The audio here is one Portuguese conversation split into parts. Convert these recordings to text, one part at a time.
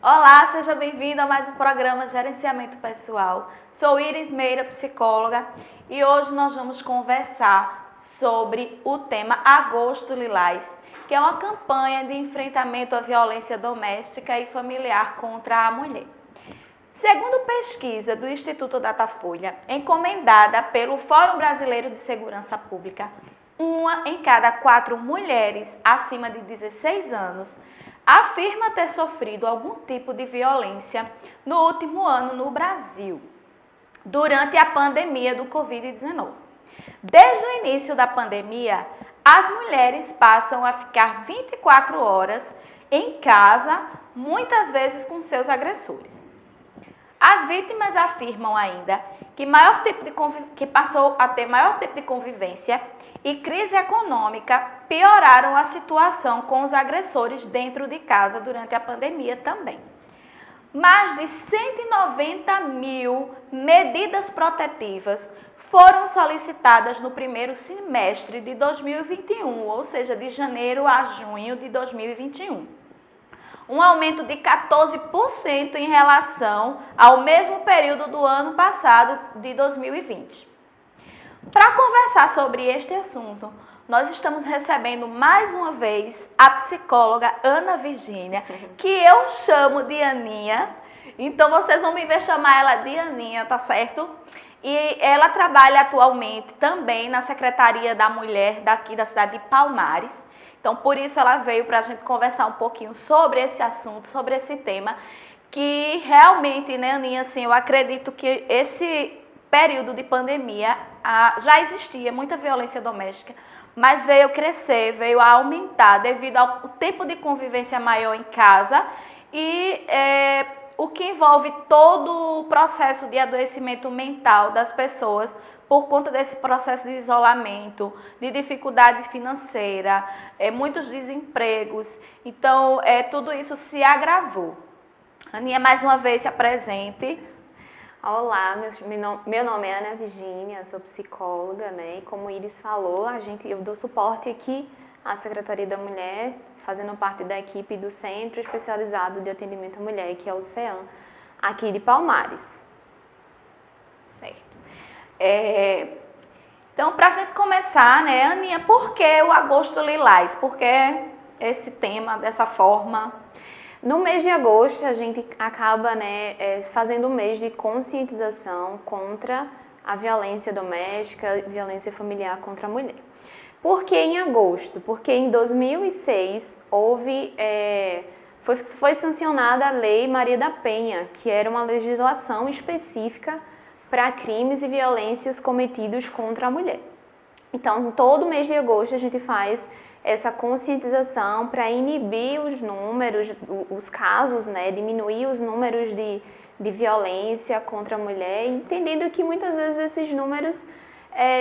Olá, seja bem-vindo a mais um programa Gerenciamento Pessoal. Sou Iris Meira, psicóloga, e hoje nós vamos conversar sobre o tema Agosto Lilás, que é uma campanha de enfrentamento à violência doméstica e familiar contra a mulher. Segundo pesquisa do Instituto Datafolha, encomendada pelo Fórum Brasileiro de Segurança Pública, 1 em cada 4 mulheres acima de 16 anos afirma ter sofrido algum tipo de violência no último ano no Brasil, durante a pandemia do Covid-19. Desde o início da pandemia, as mulheres passam a ficar 24 horas em casa, muitas vezes com seus agressores. As vítimas afirmam ainda que passou a ter maior tempo de convivência e crise econômica pioraram a situação com os agressores dentro de casa durante a pandemia também. Mais de 190 mil medidas protetivas foram solicitadas no primeiro semestre de 2021, ou seja, de janeiro a junho de 2021. Um aumento de 14% em relação ao mesmo período do ano passado, de 2020. Para conversar sobre este assunto, nós estamos recebendo mais uma vez a psicóloga Ana Virgínia, que eu chamo de Aninha, então vocês vão me ver chamar ela de Aninha, tá certo? E ela trabalha atualmente também na Secretaria da Mulher daqui da cidade de Palmares. Então, por isso ela veio para a gente conversar um pouquinho sobre esse assunto, sobre esse tema, que realmente, né, Aninha, assim, eu acredito que esse período de pandemia já existia muita violência doméstica, mas veio crescer, veio a aumentar devido ao tempo de convivência maior em casa e o que envolve todo o processo de adoecimento mental das pessoas por conta desse processo de isolamento, de dificuldade financeira, muitos desempregos. Então, tudo isso se agravou. Aninha, mais uma vez, se apresente. Olá, meu nome é Ana Virgínia, sou psicóloga, né? E como Iris falou, eu dou suporte aqui à Secretaria da Mulher, fazendo parte da equipe do Centro Especializado de Atendimento à Mulher, que é o CEAM, aqui de Palmares. Certo. Então, para a gente começar, né, Aninha, por que o Agosto Lilás? Por que esse tema dessa forma? No mês de agosto, a gente acaba, fazendo um mês de conscientização contra a violência doméstica, violência familiar contra a mulher. Por que em agosto? Porque em 2006 foi sancionada a Lei Maria da Penha, que era uma legislação específica para crimes e violências cometidos contra a mulher. Então, todo mês de agosto a gente faz essa conscientização para inibir os números, os casos, né, diminuir os números de violência contra a mulher, entendendo que muitas vezes esses números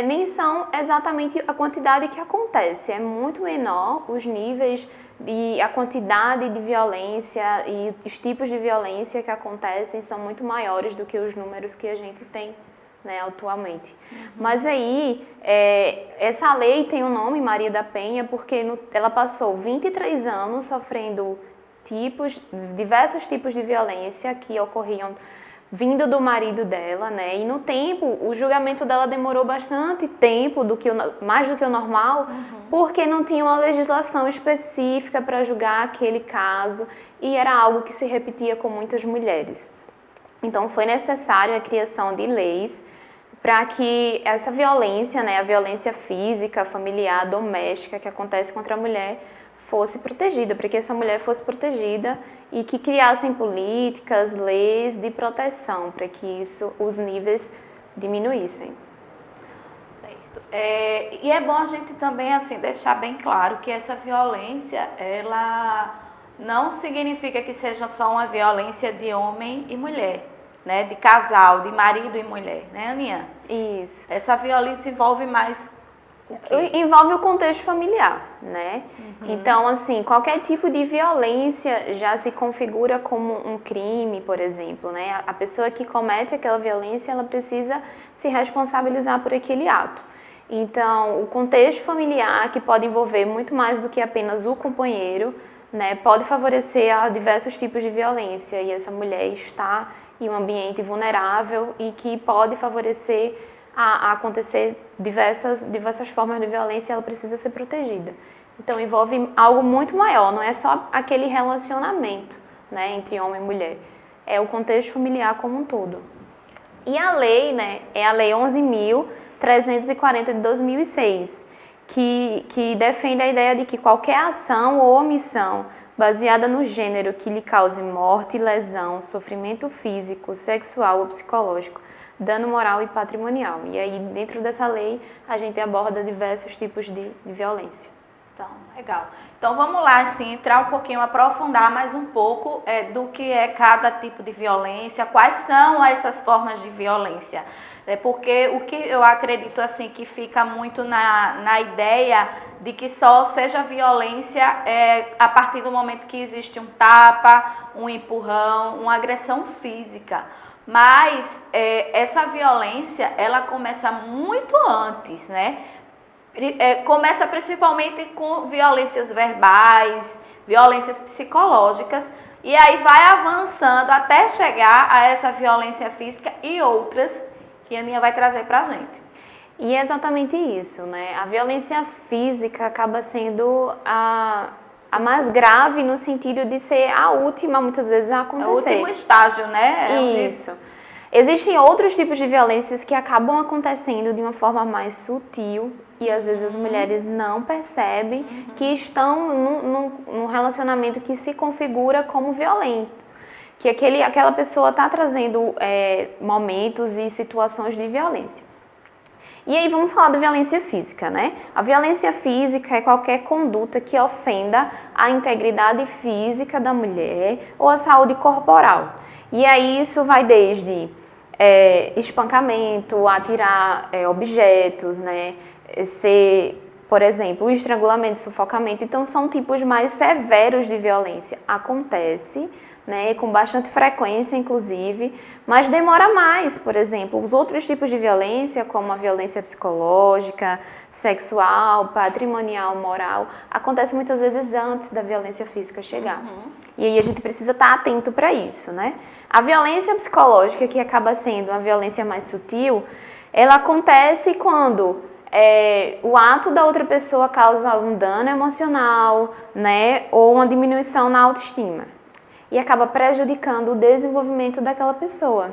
nem são exatamente a quantidade que acontece, é muito menor os níveis e a quantidade de violência e os tipos de violência que acontecem são muito maiores do que os números que a gente tem, né, atualmente. Mas aí, essa lei tem o nome Maria da Penha porque ela passou 23 anos sofrendo diversos tipos de violência que ocorriam vindo do marido dela, né? E no tempo, o julgamento dela demorou bastante tempo, mais do que o normal, porque não tinha uma legislação específica para julgar aquele caso e era algo que se repetia com muitas mulheres. Então, foi necessário a criação de leis para que essa violência, né, a violência física, familiar, doméstica que acontece contra a mulher fosse protegida, para que essa mulher fosse protegida e que criassem políticas, leis de proteção, para que os níveis diminuíssem. Certo. E é bom a gente também assim, deixar bem claro que essa violência, ela não significa que seja só uma violência de homem e mulher, né, de casal, de marido e mulher, né, Aninha? Isso. Essa violência envolve mais o quê? Envolve o contexto familiar, né? Então, assim, qualquer tipo de violência já se configura como um crime, por exemplo, né? A pessoa que comete aquela violência, ela precisa se responsabilizar por aquele ato. Então, o contexto familiar, que pode envolver muito mais do que apenas o companheiro, né, pode favorecer a diversos tipos de violência e essa mulher está em um ambiente vulnerável e que pode favorecer a acontecer diversas formas de violência, ela precisa ser protegida. Então envolve algo muito maior, não é só aquele relacionamento, né, entre homem e mulher, é o contexto familiar como um todo. E a lei, né, é a Lei 11.340 de 2006, que defende a ideia de que qualquer ação ou omissão baseada no gênero que lhe cause morte, lesão, sofrimento físico, sexual ou psicológico, dano moral e patrimonial. E aí, dentro dessa lei, a gente aborda diversos tipos de violência. Então, legal. Então, vamos lá, assim, entrar um pouquinho, aprofundar mais um pouco do que é cada tipo de violência, quais são essas formas de violência. Porque o que eu acredito, assim, que fica muito na ideia de que só seja violência a partir do momento que existe um tapa, um empurrão, uma agressão física. Mas essa violência, ela começa muito antes, né? Começa principalmente com violências verbais, violências psicológicas, e aí vai avançando até chegar a essa violência física e outras que a Aninha vai trazer pra gente. E é exatamente isso, né? A violência física acaba sendo a mais grave no sentido de ser a última, muitas vezes, a acontecer. É o último estágio, né? Isso. Existem outros tipos de violências que acabam acontecendo de uma forma mais sutil e às vezes as mulheres não percebem que estão num relacionamento que se configura como violento. Que aquela pessoa está trazendo momentos e situações de violência. E aí vamos falar da violência física, né? A violência física é qualquer conduta que ofenda a integridade física da mulher ou a saúde corporal. E aí isso vai desde espancamento, atirar objetos, né? Por exemplo, o estrangulamento, sufocamento. Então são tipos mais severos de violência. Acontece, né, com bastante frequência, inclusive, mas demora mais, por exemplo. Os outros tipos de violência, como a violência psicológica, sexual, patrimonial, moral, acontece muitas vezes antes da violência física chegar. E aí a gente precisa estar atento para isso, né? A violência psicológica, que acaba sendo uma violência mais sutil, ela acontece quando o ato da outra pessoa causa um dano emocional, né, ou uma diminuição na autoestima. E acaba prejudicando o desenvolvimento daquela pessoa.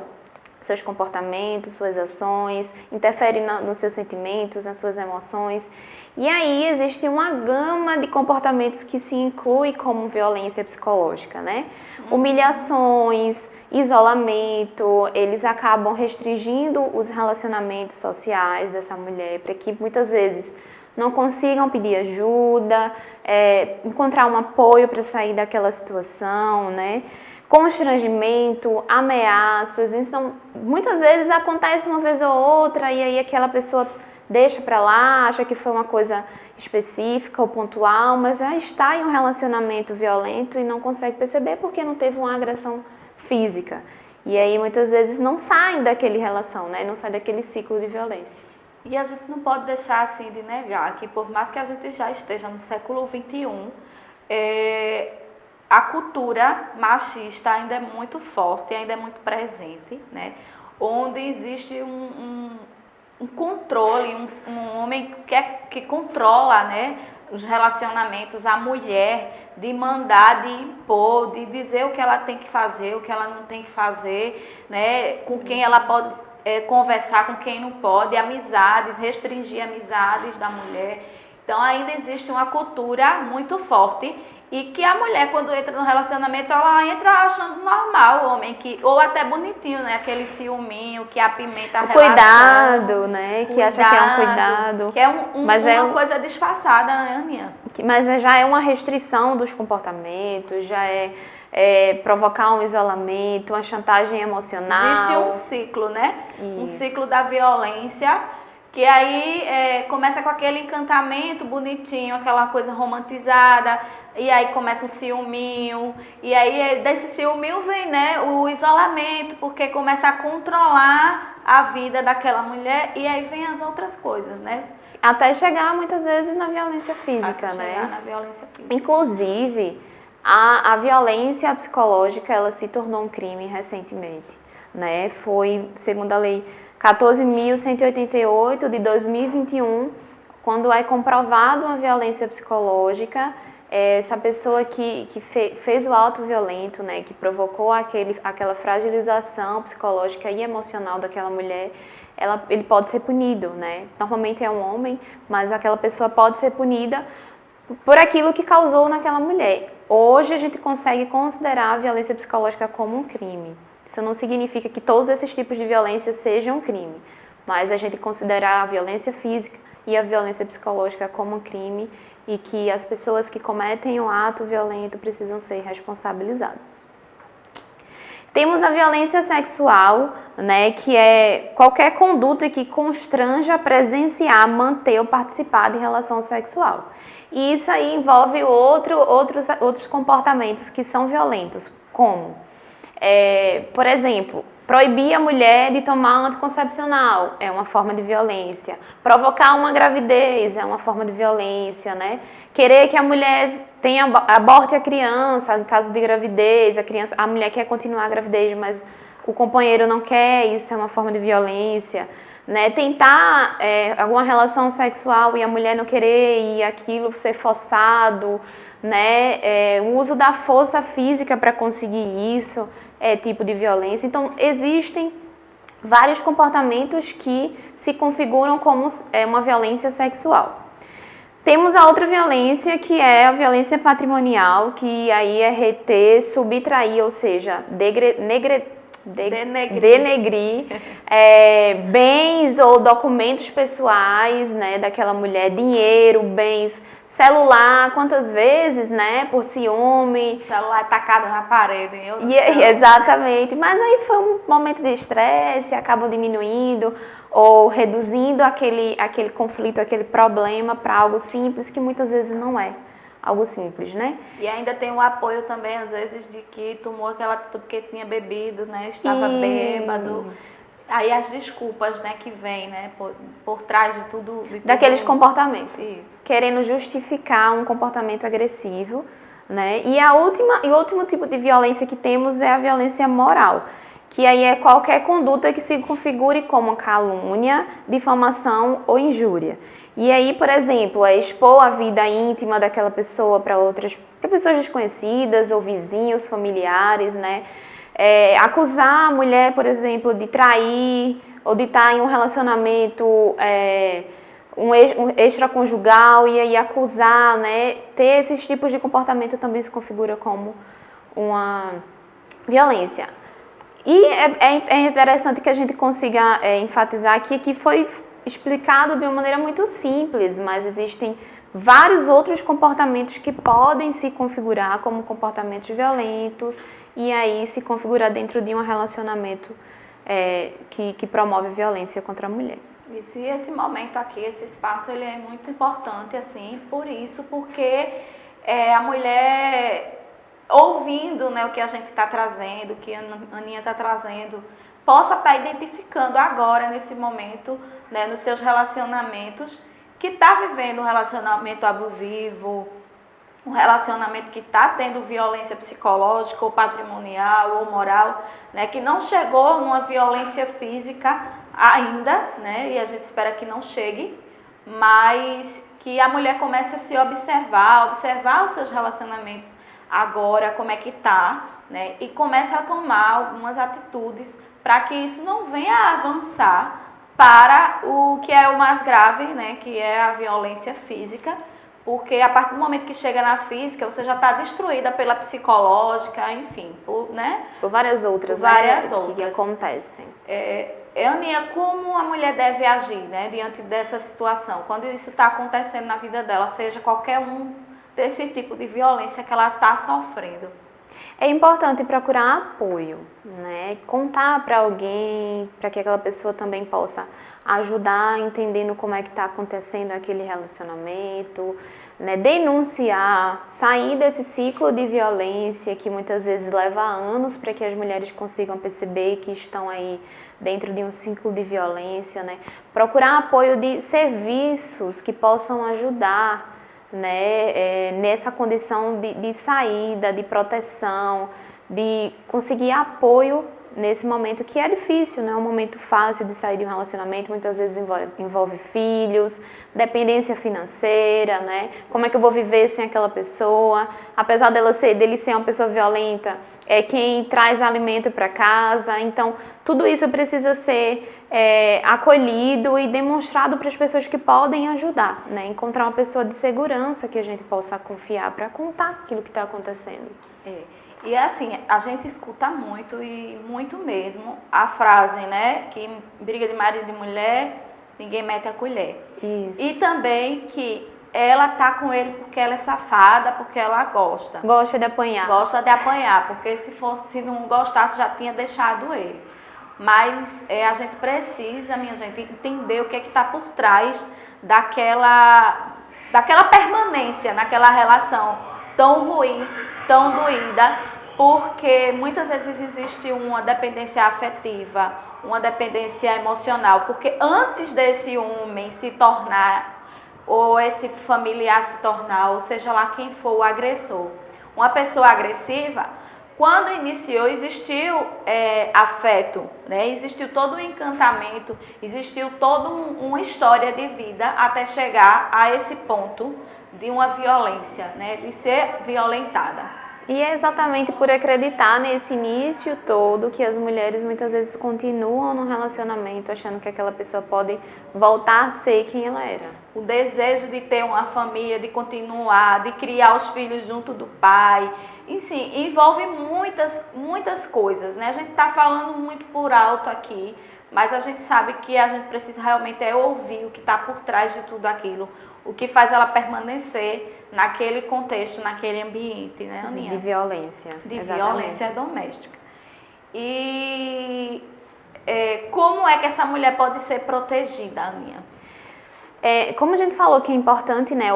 Seus comportamentos, suas ações, interfere nos seus sentimentos, nas suas emoções. E aí existe uma gama de comportamentos que se inclui como violência psicológica, né? Humilhações, isolamento, eles acabam restringindo os relacionamentos sociais dessa mulher para que muitas vezes não consigam pedir ajuda, encontrar um apoio para sair daquela situação, né? Constrangimento, ameaças. Então, muitas vezes acontece uma vez ou outra e aí aquela pessoa deixa para lá, acha que foi uma coisa específica ou pontual, mas já está em um relacionamento violento e não consegue perceber porque não teve uma agressão física. E aí muitas vezes não saem daquele relação, né? Não sai daquele ciclo de violência. E a gente não pode deixar assim de negar que, por mais que a gente já esteja no século XXI, a cultura machista ainda é muito forte, ainda é muito presente, né? Onde existe um controle, um homem que controla, né, os relacionamentos, a mulher, de mandar, de impor, de dizer o que ela tem que fazer, o que ela não tem que fazer, né, com quem ela pode conversar, com quem não pode, amizades, restringir amizades da mulher. Então ainda existe uma cultura muito forte e que a mulher, quando entra no relacionamento, ela entra achando normal o homem, ou até bonitinho, né? Aquele ciúminho que apimenta a relação. Cuidado, né? Que acha que é um cuidado. Que é uma coisa disfarçada, né, Aninha? Mas já é uma restrição dos comportamentos, já provocar um isolamento, uma chantagem emocional. Existe um ciclo, né? Isso. Um ciclo da violência, que aí começa com aquele encantamento bonitinho, aquela coisa romantizada, e aí começa o ciúminho, e aí desse ciúminho vem, né, o isolamento, porque começa a controlar a vida daquela mulher, e aí vem as outras coisas, né? Até chegar muitas vezes na violência física, Até né? chegar na violência física. Inclusive, A violência psicológica, ela se tornou um crime recentemente, né? Foi, segundo a lei 14.188 de 2021, quando é comprovado uma violência psicológica, essa pessoa que fez o ato violento, né, que provocou aquela fragilização psicológica e emocional daquela mulher, ele pode ser punido, né? Normalmente é um homem, mas aquela pessoa pode ser punida por aquilo que causou naquela mulher. Hoje a gente consegue considerar a violência psicológica como um crime. Isso não significa que todos esses tipos de violência sejam um crime, mas a gente considerar a violência física e a violência psicológica como um crime e que as pessoas que cometem um ato violento precisam ser responsabilizados. Temos a violência sexual, né, que é qualquer conduta que constranja presenciar, manter ou participar de relação sexual. E isso aí envolve outros comportamentos que são violentos, como, por exemplo, proibir a mulher de tomar anticoncepcional é uma forma de violência. Provocar uma gravidez é uma forma de violência, né? Querer que a mulher aborte a criança em caso de gravidez, a mulher quer continuar a gravidez, mas o companheiro não quer, isso é uma forma de violência. Né? Tentar alguma relação sexual e a mulher não querer e aquilo ser forçado, né? O uso da força física para conseguir isso é tipo de violência. Então, existem vários comportamentos que se configuram como uma violência sexual. Temos a outra violência, que é a violência patrimonial, que aí é reter, subtrair, ou seja, denegrir bens ou documentos pessoais, né, daquela mulher, dinheiro, bens, celular, quantas vezes, né, por ciúme. O celular tacado na parede. Exatamente, mas aí foi um momento de estresse, acabam diminuindo ou reduzindo aquele conflito, aquele problema para algo simples que muitas vezes não é algo simples, né? E ainda tem o apoio também, às vezes, de que tomou aquela atitude porque tinha bebido, né? Estava bêbado. Aí as desculpas, né, que vem, né, por trás de tudo. Daqueles comportamentos. Isso. Querendo justificar um comportamento agressivo, né? E o último tipo de violência que temos é a violência moral, que aí é qualquer conduta que se configure como calúnia, difamação ou injúria. E aí, por exemplo, é expor a vida íntima daquela pessoa para pessoas desconhecidas ou vizinhos, familiares, né? Acusar a mulher, por exemplo, de trair ou de estar em um relacionamento um extraconjugal e aí acusar, né? Ter esses tipos de comportamento também se configura como uma violência. E é interessante que a gente consiga enfatizar aqui que foi explicado de uma maneira muito simples, mas existem vários outros comportamentos que podem se configurar como comportamentos violentos e aí se configurar dentro de um relacionamento que promove violência contra a mulher. Isso, e esse momento aqui, esse espaço, ele é muito importante, assim, porque a mulher, ouvindo, né, o que a gente está trazendo, o que a Aninha está trazendo, possa estar identificando agora, nesse momento, né, nos seus relacionamentos, que está vivendo um relacionamento abusivo, um relacionamento que está tendo violência psicológica ou patrimonial ou moral, né, que não chegou numa violência física ainda, né, e a gente espera que não chegue, mas que a mulher comece a se observar os seus relacionamentos agora, como é que está, né, e comece a tomar algumas atitudes para que isso não venha a avançar para o que é o mais grave, né, que é a violência física, porque a partir do momento que chega na física, você já está destruída pela psicológica, enfim, por várias outras, que acontecem. Aninha, como a mulher deve agir, né, diante dessa situação, quando isso está acontecendo na vida dela, seja qualquer um desse tipo de violência que ela está sofrendo? É importante procurar apoio, né? Contar para alguém, para que aquela pessoa também possa ajudar entendendo como é que está acontecendo aquele relacionamento, né? Denunciar, sair desse ciclo de violência que muitas vezes leva anos para que as mulheres consigam perceber que estão aí dentro de um ciclo de violência, né? Procurar apoio de serviços que possam ajudar, né, nessa condição de saída, de proteção, de conseguir apoio nesse momento que é difícil, não é um momento fácil de sair de um relacionamento, muitas vezes envolve filhos, dependência financeira, né? Como é que eu vou viver sem aquela pessoa? Apesar dele ser uma pessoa violenta, é quem traz alimento para casa, então tudo isso precisa ser acolhido e demonstrado para as pessoas que podem ajudar, né? Encontrar uma pessoa de segurança que a gente possa confiar para contar aquilo que está acontecendo. E assim, a gente escuta muito e muito mesmo a frase, né, que briga de marido e mulher, ninguém mete a colher. Isso. E também que ela tá com ele porque ela é safada, porque ela gosta. Gosta de apanhar. Gosta de apanhar, porque se não gostasse já tinha deixado ele. Mas a gente precisa, minha gente, entender o que é que está por trás daquela permanência naquela relação tão ruim, tão doída, porque muitas vezes existe uma dependência afetiva, uma dependência emocional, porque antes desse homem se tornar, ou esse familiar se tornar, ou seja lá quem for o agressor, uma pessoa agressiva, quando iniciou existiu afeto, né? Existiu todo um encantamento, existiu toda uma história de vida até chegar a esse ponto de uma violência, né? De ser violentada. E é exatamente por acreditar nesse início todo que as mulheres muitas vezes continuam no relacionamento achando que aquela pessoa pode voltar a ser quem ela era. O desejo de ter uma família, de continuar, de criar os filhos junto do pai, enfim, envolve muitas coisas, né? A gente está falando muito por alto aqui, mas a gente sabe que a gente precisa realmente ouvir o que está por trás de tudo aquilo, o que faz ela permanecer naquele contexto, naquele ambiente, né, Aninha? De violência. De exatamente. violência doméstica. E como é que essa mulher pode ser protegida, Aninha? Como a gente falou que é importante, né,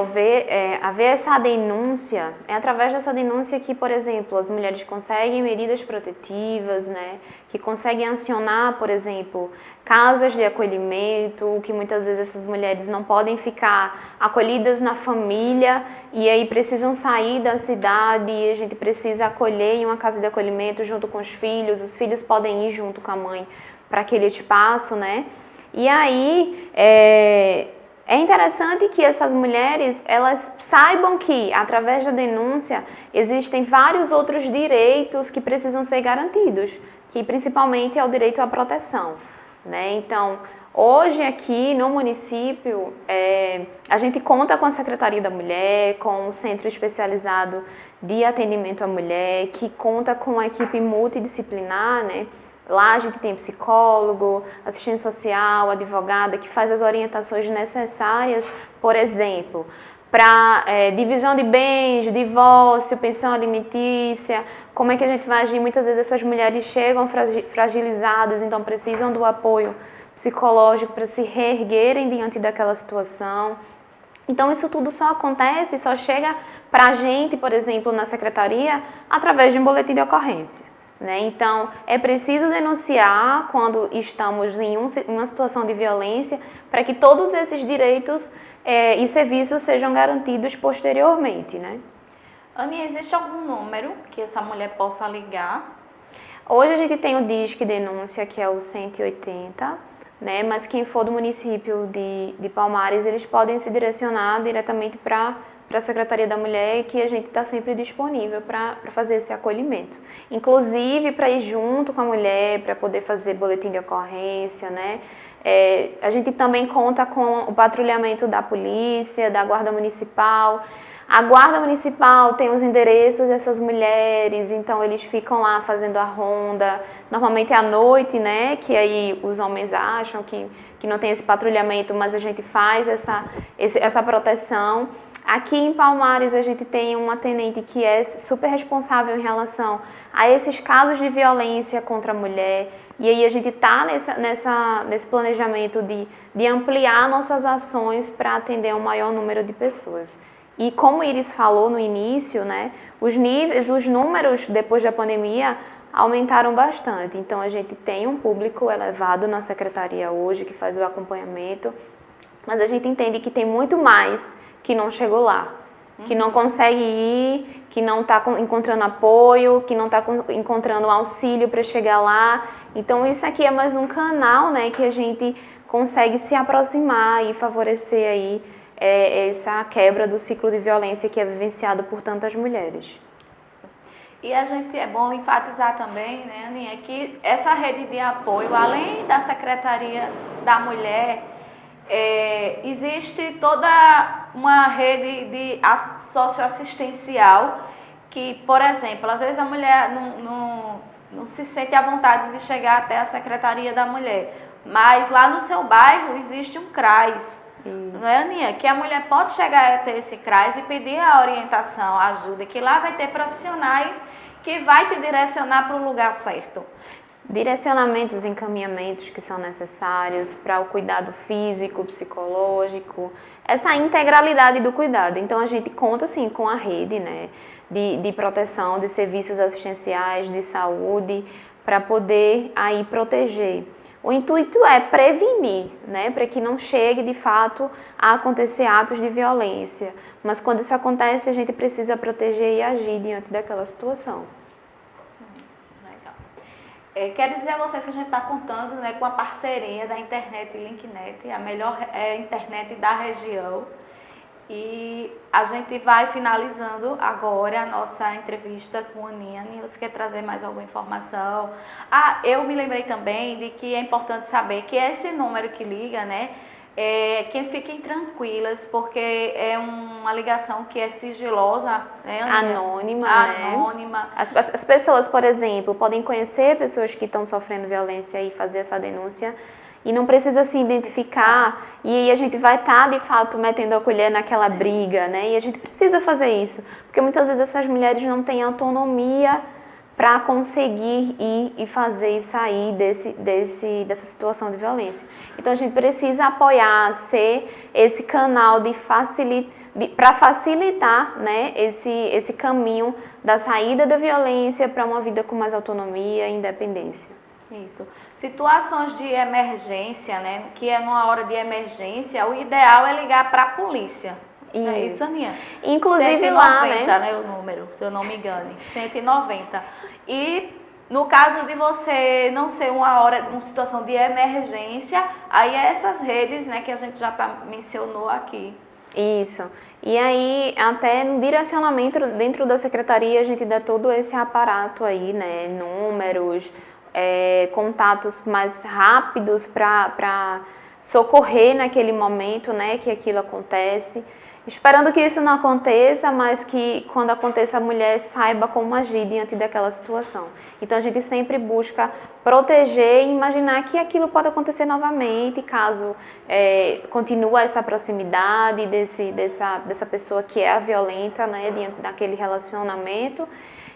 haver essa denúncia, é através dessa denúncia que, por exemplo, as mulheres conseguem medidas protetivas, né, que conseguem acionar, por exemplo, casas de acolhimento, que muitas vezes essas mulheres não podem ficar acolhidas na família e aí precisam sair da cidade e a gente precisa acolher em uma casa de acolhimento junto com os filhos podem ir junto com a mãe para aquele espaço, né, e aí é interessante que essas mulheres, elas saibam que, através da denúncia, existem vários outros direitos que precisam ser garantidos, que principalmente é o direito à proteção, né? Então, hoje aqui no município, a gente conta com a Secretaria da Mulher, com o Centro Especializado de Atendimento à Mulher, que conta com a equipe multidisciplinar, né? Lá a gente tem psicólogo, assistente social, advogada, que faz as orientações necessárias, por exemplo, para divisão de bens, divórcio, pensão alimentícia, como é que a gente vai agir. Muitas vezes essas mulheres chegam fragilizadas, então precisam do apoio psicológico para se reerguerem diante daquela situação. Então isso tudo só acontece, só chega para a gente, por exemplo, na secretaria, através de um boletim de ocorrência. Né? Então, é preciso denunciar quando estamos em uma situação de violência para que todos esses direitos e serviços sejam garantidos posteriormente. Né? Aninha, existe algum número que essa mulher possa ligar? Hoje a gente tem o Disque Denúncia, que é o 180, né? Mas quem for do município de Palmares, eles podem se direcionar diretamente para a Secretaria da Mulher, que a gente está sempre disponível para fazer esse acolhimento. Inclusive para ir junto com a mulher, para poder fazer boletim de ocorrência, né? A gente também conta com o patrulhamento da polícia, da Guarda Municipal. A Guarda Municipal tem os endereços dessas mulheres, então eles ficam lá fazendo a ronda, normalmente à noite, né? Que aí os homens acham que não tem esse patrulhamento, mas a gente faz essa proteção. Aqui em Palmares a gente tem uma tenente que é super responsável em relação a esses casos de violência contra a mulher. E aí a gente está nesse planejamento de ampliar nossas ações para atender um maior número de pessoas. E como Iris falou no início, né, os números depois da pandemia aumentaram bastante. Então a gente tem um público elevado na secretaria hoje que faz o acompanhamento, mas a gente entende que tem muito mais que não chegou lá. que não consegue ir, que não está encontrando apoio, que não está encontrando auxílio para chegar lá. Então isso aqui é mais um canal, né, que a gente consegue se aproximar e favorecer aí essa quebra do ciclo de violência que é vivenciado por tantas mulheres. E a gente é bom enfatizar também, né, Aninha, que essa rede de apoio, além da Secretaria da Mulher, existe toda uma rede de socioassistencial que, por exemplo, às vezes a mulher não se sente à vontade de chegar até a Secretaria da Mulher, mas lá no seu bairro existe um CRAS. Isso. Não é, Aninha? Que a mulher pode chegar até esse CRAS e pedir a orientação, a ajuda, que lá vai ter profissionais que vai te direcionar para o lugar certo. Direcionamentos, encaminhamentos que são necessários para o cuidado físico, psicológico, essa integralidade do cuidado. Então a gente conta assim com a rede, né, de proteção, de serviços assistenciais, de saúde, para poder aí proteger. O intuito é prevenir, né, para que não chegue de fato a acontecer atos de violência. Mas quando isso acontece, a gente precisa proteger e agir diante daquela situação. Legal. Quero dizer a vocês que a gente está contando, né, com a parceria da internet Linknet, a melhor internet da região. E a gente vai finalizando agora a nossa entrevista com a Aninha. Aninha, você quer trazer mais alguma informação? Eu me lembrei também de que é importante saber que esse número que liga, né, que fiquem tranquilas, porque é uma ligação que é sigilosa, né, anônima, anônima. Né? As pessoas, por exemplo, podem conhecer pessoas que estão sofrendo violência e fazer essa denúncia e não precisa se identificar, e aí a gente vai estar de fato metendo a colher naquela briga, né? E a gente precisa fazer isso, porque muitas vezes essas mulheres não têm autonomia para conseguir ir e fazer e sair dessa situação de violência. Então a gente precisa apoiar, ser esse canal para facilitar, né, esse caminho da saída da violência para uma vida com mais autonomia e independência. Isso. Situações de emergência, né, que é numa hora de emergência, o ideal é ligar para a polícia. Isso. É isso, Aninha? Inclusive 190, lá, né, o número, se eu não me engane. 190. E no caso de você não ser uma situação de emergência, aí é essas redes, né, que a gente já mencionou aqui. Isso. E aí, até no direcionamento dentro da secretaria, a gente dá todo esse aparato aí, né, números, contatos mais rápidos para socorrer naquele momento, né, que aquilo acontece. Esperando que isso não aconteça, mas que quando aconteça a mulher saiba como agir diante daquela situação. Então a gente sempre busca proteger e imaginar que aquilo pode acontecer novamente, caso continue essa proximidade dessa pessoa que é a violenta, né, diante daquele relacionamento.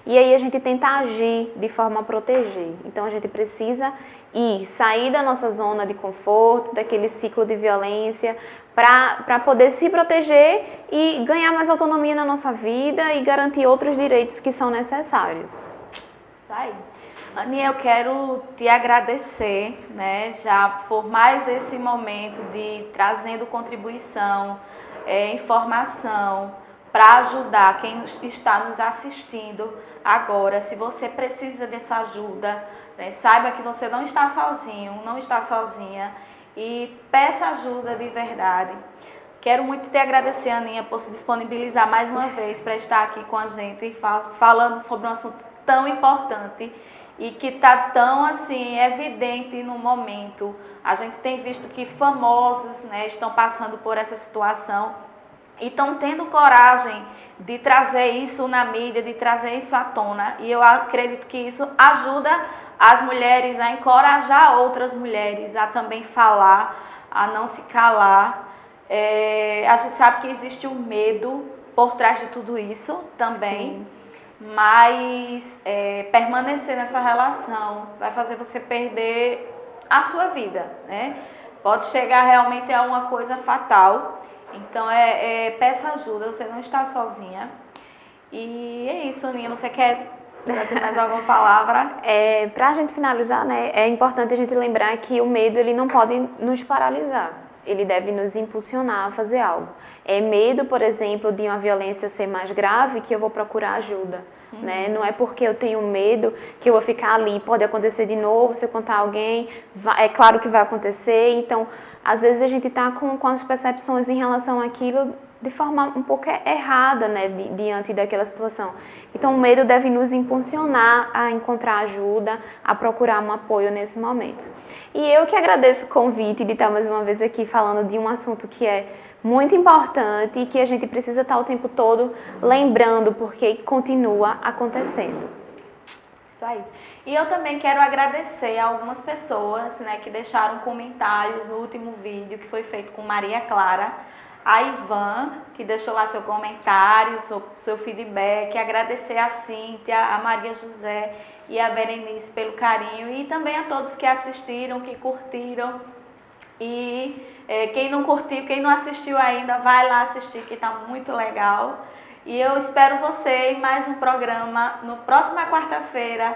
E aí a gente tenta agir de forma a proteger. Então a gente precisa sair da nossa zona de conforto, daquele ciclo de violência, para poder se proteger e ganhar mais autonomia na nossa vida e garantir outros direitos que são necessários. Isso aí. Aninha, eu quero te agradecer, né, já por mais esse momento de trazendo contribuição, informação, para ajudar quem está nos assistindo agora. Se você precisa dessa ajuda, né, saiba que você não está sozinho, não está sozinha, e peça ajuda de verdade. Quero muito te agradecer, Aninha, por se disponibilizar mais uma vez para estar aqui com a gente, falando sobre um assunto tão importante e que está tão assim evidente no momento. A gente tem visto que famosos, né, estão passando por essa situação e estão tendo coragem de trazer isso na mídia, de trazer isso à tona. E eu acredito que isso ajuda as mulheres a encorajar outras mulheres a também falar, a não se calar. A gente sabe que existe um medo por trás de tudo isso também. Sim. Mas permanecer nessa relação vai fazer você perder a sua vida, né? Pode chegar realmente a uma coisa fatal. Então, peça ajuda, você não está sozinha. E é isso, Aninha, você quer trazer mais alguma palavra? Para a gente finalizar, né, é importante a gente lembrar que o medo ele não pode nos paralisar. ele deve nos impulsionar a fazer algo. É medo, por exemplo, de uma violência ser mais grave que eu vou procurar ajuda. Né? Não é porque eu tenho medo que eu vou ficar ali, pode acontecer de novo, se eu contar a alguém, é claro que vai acontecer. Então, às vezes a gente está com as percepções em relação àquilo de forma um pouco errada, né, diante daquela situação. Então, o medo deve nos impulsionar a encontrar ajuda, a procurar um apoio nesse momento. E eu que agradeço o convite de estar mais uma vez aqui falando de um assunto que é muito importante e que a gente precisa estar o tempo todo lembrando, porque continua acontecendo. Isso aí. E eu também quero agradecer a algumas pessoas, né, que deixaram comentários no último vídeo que foi feito com Maria Clara. A Ivan, que deixou lá seu comentário, seu feedback, agradecer a Cíntia, a Maria José e a Berenice pelo carinho e também a todos que assistiram, que curtiram. E quem não curtiu, quem não assistiu ainda, vai lá assistir que está muito legal. E eu espero você em mais um programa, no próxima quarta-feira,